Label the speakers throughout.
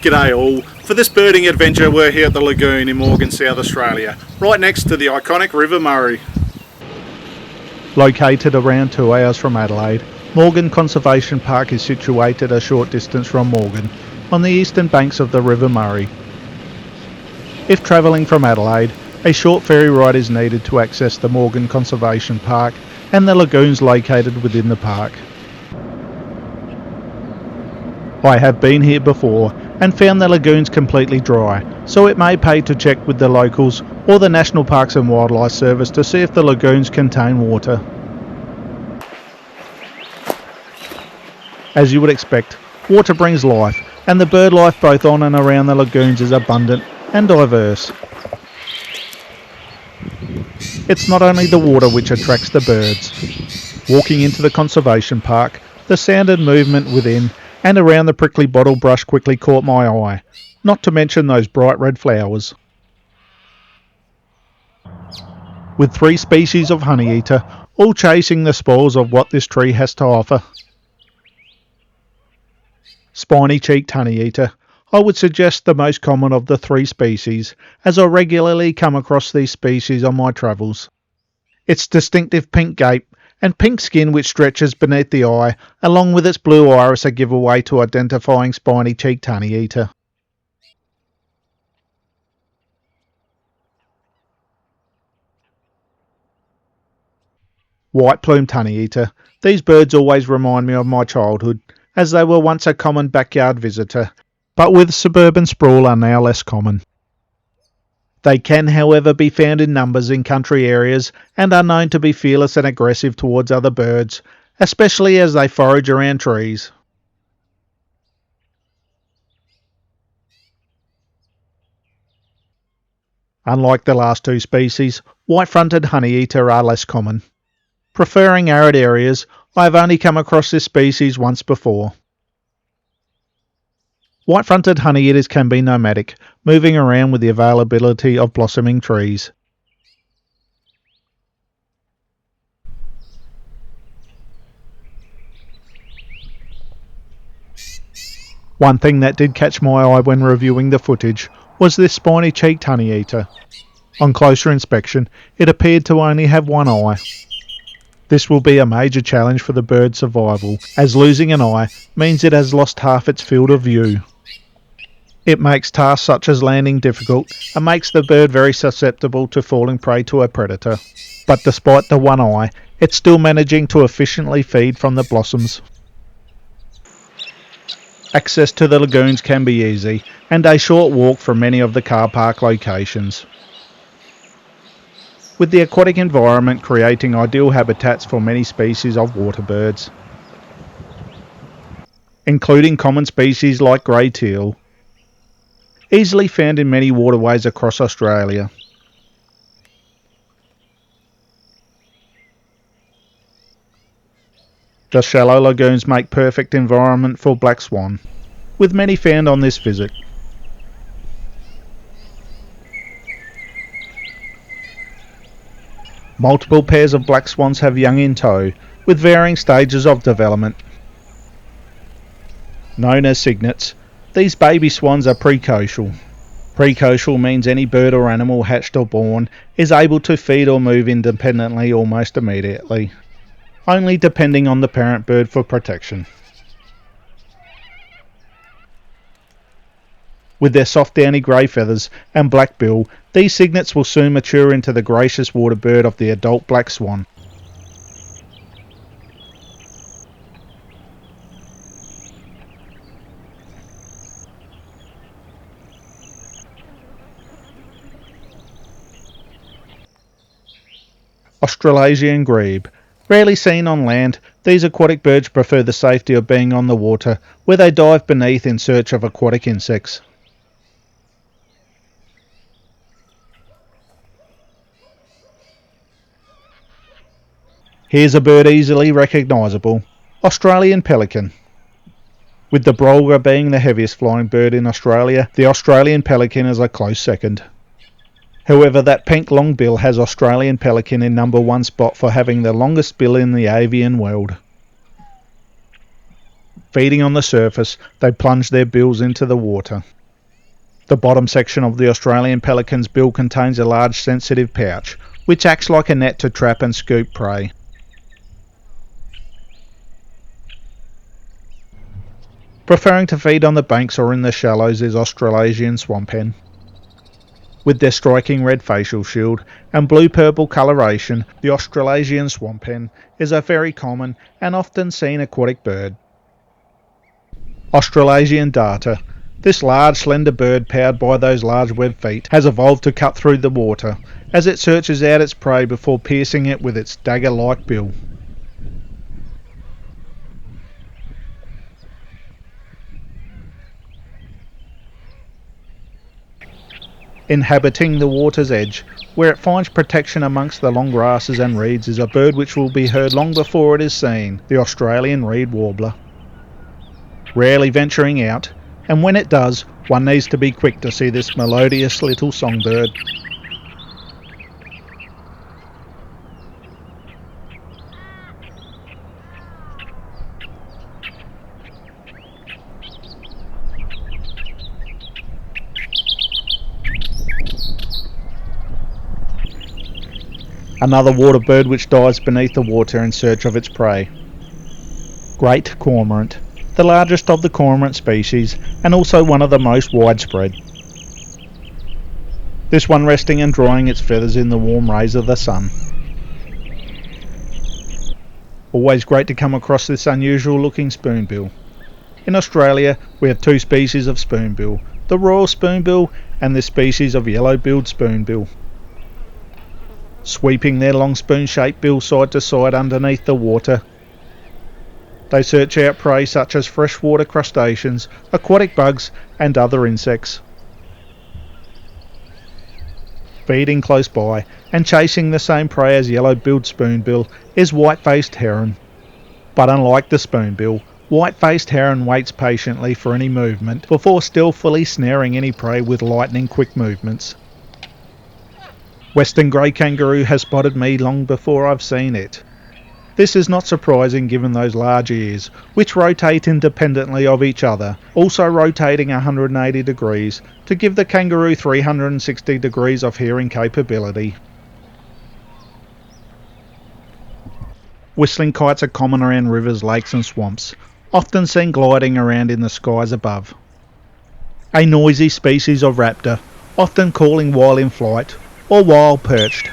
Speaker 1: G'day all. For this birding adventure we're here at the lagoon in Morgan, South Australia, right next to the iconic River Murray.
Speaker 2: Located around 2 hours from Adelaide, Morgan Conservation Park is situated a short distance from Morgan, on the eastern banks of the River Murray. If travelling from Adelaide, a short ferry ride is needed to access the Morgan Conservation Park and the lagoons located within the park. I have been here before and found the lagoons completely dry, so it may pay to check with the locals or the National Parks and Wildlife Service to see if the lagoons contain water. As you would expect, water brings life, and the bird life both on and around the lagoons is abundant and diverse. It's not only the water which attracts the birds. Walking into the conservation park, the sound and movement within and around the prickly bottle brush quickly caught my eye, not to mention those bright red flowers. With 3 species of honeyeater, all chasing the spoils of what this tree has to offer. Spiny-cheeked honeyeater, I would suggest the most common of the 3 species, as I regularly come across these species on my travels. Its distinctive pink gape and pink skin which stretches beneath the eye, along with its blue iris, a giveaway to identifying spiny-cheeked honeyeater. White-plumed honeyeater. These birds always remind me of my childhood, as they were once a common backyard visitor, but with suburban sprawl are now less common. They can, however, be found in numbers in country areas and are known to be fearless and aggressive towards other birds, especially as they forage around trees. Unlike the last 2 species, white-fronted honeyeater are less common. Preferring arid areas, I have only come across this species once before. White-fronted honeyeaters can be nomadic, moving around with the availability of blossoming trees. One thing that did catch my eye when reviewing the footage was this spiny-cheeked honeyeater. On closer inspection, it appeared to only have one eye. This will be a major challenge for the bird's survival, as losing an eye means it has lost half its field of view. It makes tasks such as landing difficult and makes the bird very susceptible to falling prey to a predator. But despite the one eye, it's still managing to efficiently feed from the blossoms. Access to the lagoons can be easy, and a short walk from many of the car park locations. With the aquatic environment creating ideal habitats for many species of waterbirds, including common species like grey teal, easily found in many waterways across Australia. The shallow lagoons make perfect environment for black swan, with many found on this visit. Multiple pairs of black swans have young in tow, with varying stages of development. Known as cygnets, these baby swans are precocial. Precocial means any bird or animal hatched or born is able to feed or move independently almost immediately, only depending on the parent bird for protection. With their soft downy grey feathers and black bill, these cygnets will soon mature into the gracious water bird of the adult black swan. Australasian grebe. Rarely seen on land, these aquatic birds prefer the safety of being on the water, where they dive beneath in search of aquatic insects. Here's a bird easily recognisable, Australian pelican. With the brolga being the heaviest flying bird in Australia, the Australian pelican is a close second. However, that pink long bill has Australian pelican in number 1 spot for having the longest bill in the avian world. Feeding on the surface, they plunge their bills into the water. The bottom section of the Australian pelican's bill contains a large sensitive pouch, which acts like a net to trap and scoop prey. Preferring to feed on the banks or in the shallows is Australasian swamp hen. With their striking red facial shield and blue-purple coloration, the Australasian swamp hen is a very common and often seen aquatic bird. Australasian darter. This large, slender bird, powered by those large webbed feet, has evolved to cut through the water as it searches out its prey before piercing it with its dagger-like bill. Inhabiting the water's edge, where it finds protection amongst the long grasses and reeds, is a bird which will be heard long before it is seen, the Australian reed warbler. Rarely venturing out, and when it does, one needs to be quick to see this melodious little songbird. Another water bird which dives beneath the water in search of its prey. Great cormorant, the largest of the cormorant species and also one of the most widespread. This one resting and drying its feathers in the warm rays of the sun. Always great to come across this unusual looking spoonbill. In Australia we have two species of spoonbill, the royal spoonbill and this species of yellow-billed spoonbill. Sweeping their long spoon-shaped bill side to side underneath the water, they search out prey such as freshwater crustaceans, aquatic bugs and other insects. Feeding close by and chasing the same prey as yellow-billed spoonbill is white-faced heron. But unlike the spoonbill, white-faced heron waits patiently for any movement before stealthily snaring any prey with lightning-quick movements. Western grey kangaroo has spotted me long before I've seen it. This is not surprising given those large ears, which rotate independently of each other, also rotating 180 degrees to give the kangaroo 360 degrees of hearing capability. Whistling kites are common around rivers, lakes and swamps, often seen gliding around in the skies above. A noisy species of raptor, often calling while in flight or while perched.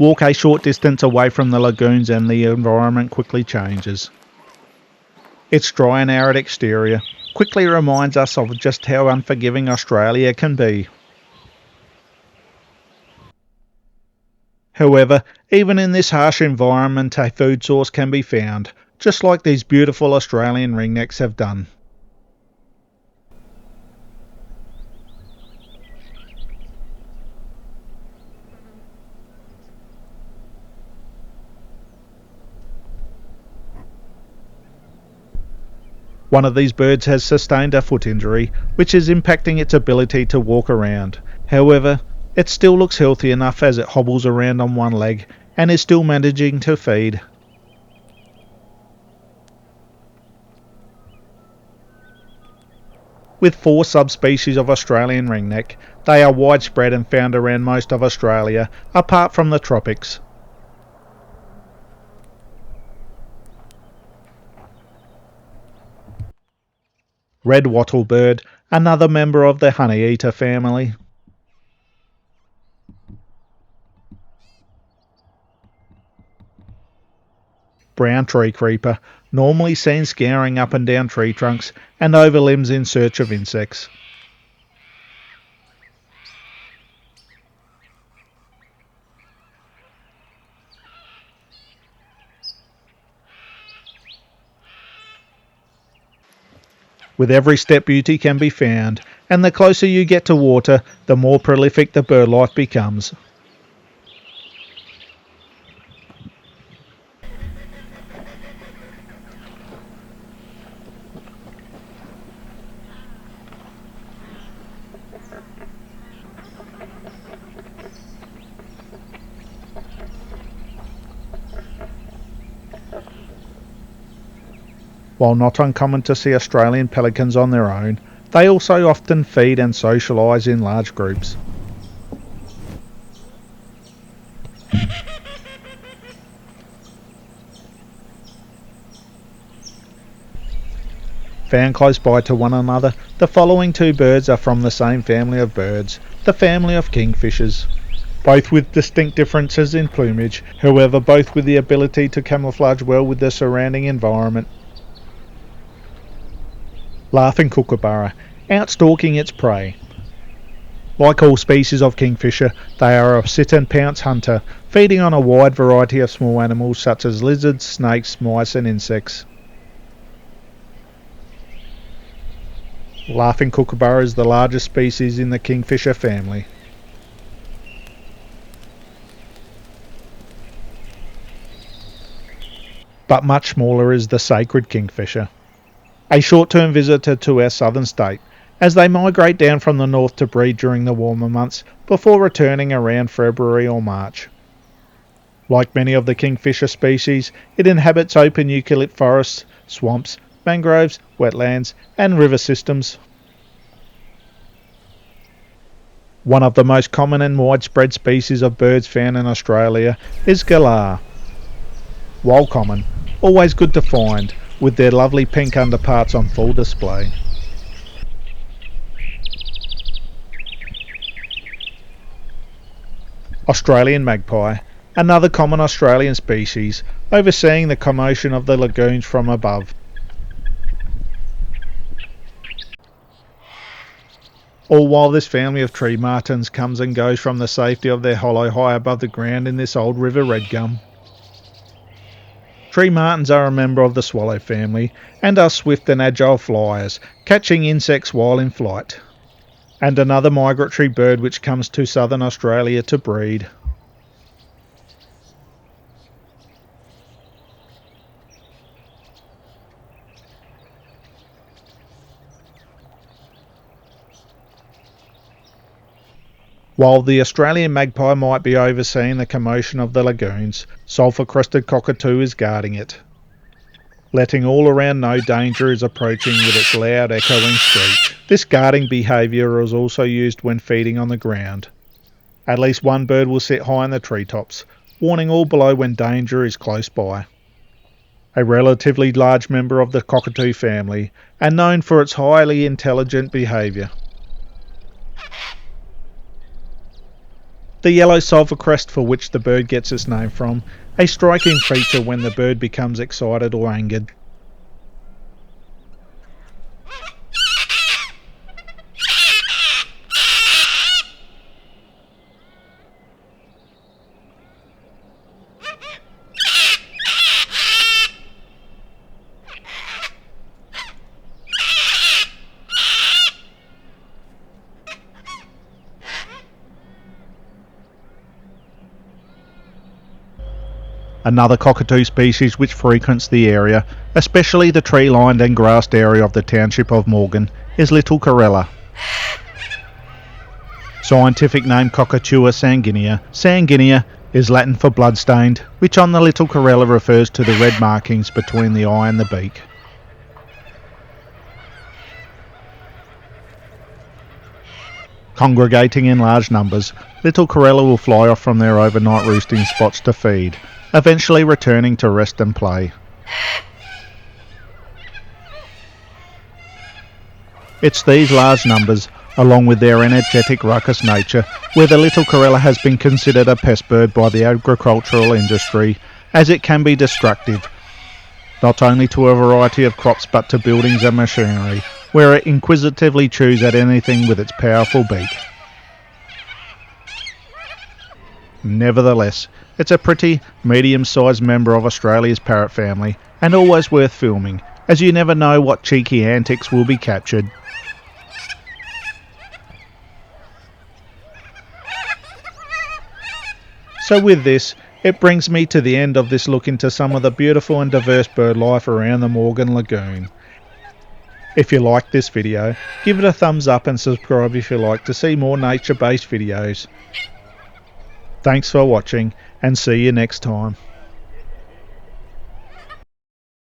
Speaker 2: Walk a short distance away from the lagoons and the environment quickly changes. Its dry and arid exterior quickly reminds us of just how unforgiving Australia can be. However, even in this harsh environment a food source can be found, just like these beautiful Australian ringnecks have done. One of these birds has sustained a foot injury, which is impacting its ability to walk around. However, it still looks healthy enough as it hobbles around on one leg and is still managing to feed. With 4 subspecies of Australian ringneck, they are widespread and found around most of Australia, apart from the tropics. Red wattlebird, another member of the Honeyeater family. Brown tree creeper, normally seen scouring up and down tree trunks and over limbs in search of insects. With every step beauty can be found, and the closer you get to water, the more prolific the bird life becomes. While not uncommon to see Australian pelicans on their own, they also often feed and socialise in large groups. Found close by to one another, the following two birds are from the same family of birds, the family of kingfishers. Both with distinct differences in plumage, however both with the ability to camouflage well with their surrounding environment. Laughing kookaburra, out stalking its prey. Like all species of kingfisher, they are a sit and pounce hunter, feeding on a wide variety of small animals such as lizards, snakes, mice and insects. Laughing kookaburra is the largest species in the kingfisher family. But much smaller is the sacred kingfisher, a short-term visitor to our southern state, as they migrate down from the north to breed during the warmer months before returning around February or March. Like many of the kingfisher species, it inhabits open eucalypt forests, swamps, mangroves, wetlands and river systems. One of the most common and widespread species of birds found in Australia is galah. While common, always good to find, with their lovely pink underparts on full display. Australian magpie, another common Australian species, overseeing the commotion of the lagoons from above. All while this family of tree martins comes and goes from the safety of their hollow high above the ground in this old river redgum. Tree martins are a member of the swallow family and are swift and agile flyers, catching insects while in flight. And another migratory bird which comes to southern Australia to breed. While the Australian magpie might be overseeing the commotion of the lagoons, sulphur-crested cockatoo is guarding it, letting all around know danger is approaching with its loud echoing screech. This guarding behaviour is also used when feeding on the ground. At least one bird will sit high in the treetops, warning all below when danger is close by. A relatively large member of the cockatoo family, and known for its highly intelligent behaviour. The yellow sulphur crest, for which the bird gets its name from, a striking feature when the bird becomes excited or angered. Another cockatoo species which frequents the area, especially the tree-lined and grassed area of the township of Morgan, is little corella. Scientific name Cockatoos sanguinea. Sanguinea is Latin for bloodstained, which on the little corella refers to the red markings between the eye and the beak. Congregating in large numbers, little corella will fly off from their overnight roosting spots to feed, eventually returning to rest and play. It's these large numbers, along with their energetic ruckus nature, where the little corella has been considered a pest bird by the agricultural industry, as it can be destructive, not only to a variety of crops but to buildings and machinery, where it inquisitively chews at anything with its powerful beak. Nevertheless, it's a pretty, medium-sized member of Australia's parrot family, and always worth filming, as you never know what cheeky antics will be captured. So with this, it brings me to the end of this look into some of the beautiful and diverse bird life around the Morgan Lagoon. If you liked this video, give it a thumbs up and subscribe if you like to see more nature-based videos. Thanks for watching, and see you next time.